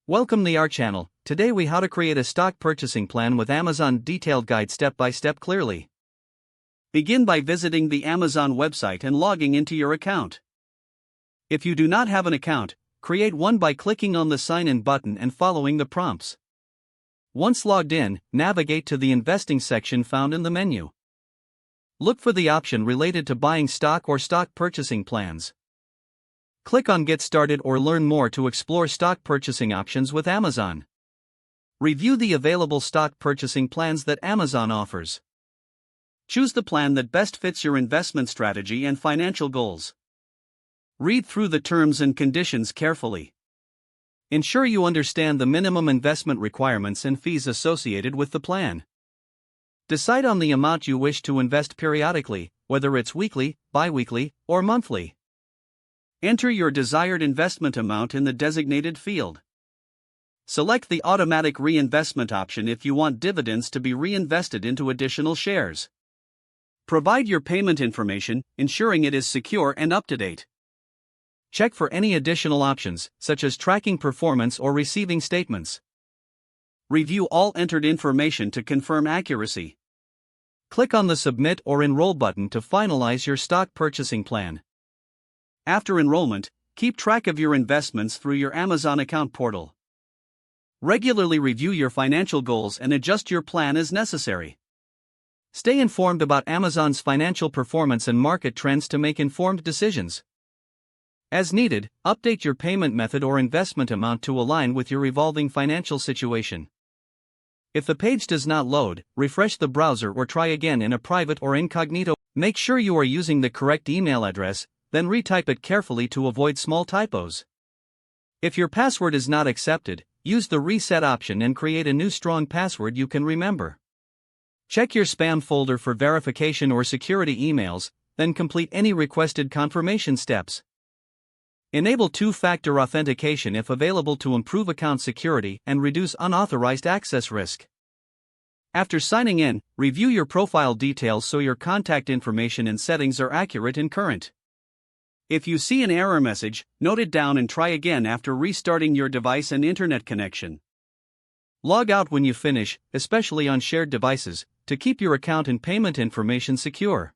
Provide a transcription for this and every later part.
Welcome to our channel. Today we how to create a stock purchasing plan with Amazon detailed guide step by step clearly. Begin by visiting the Amazon website and logging into your account. If you do not have an account, create one by clicking on the sign in button and following the prompts. Once logged in, navigate to the investing section found in the menu. Look for the option related to buying stock or stock purchasing plans. Click on Get Started or Learn More to explore stock purchasing options with Amazon. Review the available stock purchasing plans that Amazon offers. Choose the plan that best fits your investment strategy and financial goals. Read through the terms and conditions carefully. Ensure you understand the minimum investment requirements and fees associated with the plan. Decide on the amount you wish to invest periodically, whether it's weekly, bi-weekly, or monthly. Enter your desired investment amount in the designated field. Select the automatic reinvestment option if you want dividends to be reinvested into additional shares. Provide your payment information, ensuring it is secure and up to date. Check for any additional options, such as tracking performance or receiving statements. Review all entered information to confirm accuracy. Click on the Submit or Enroll button to finalize your stock purchasing plan. After enrollment, keep track of your investments through your Amazon account portal. Regularly review your financial goals and adjust your plan as necessary. Stay informed about Amazon's financial performance and market trends to make informed decisions. As needed, update your payment method or investment amount to align with your evolving financial situation. If the page does not load, refresh the browser or try again in a private or incognito. Make sure you are using the correct email address, then retype it carefully to avoid small typos. If your password is not accepted, use the reset option and create a new strong password you can remember. Check your spam folder for verification or security emails, then complete any requested confirmation steps. Enable two-factor authentication if available to improve account security and reduce unauthorized access risk. After signing in, review your profile details so your contact information and settings are accurate and current. If you see an error message, note it down and try again after restarting your device and internet connection. Log out when you finish, especially on shared devices, to keep your account and payment information secure.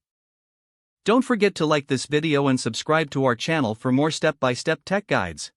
Don't forget to like this video and subscribe to our channel for more step-by-step tech guides.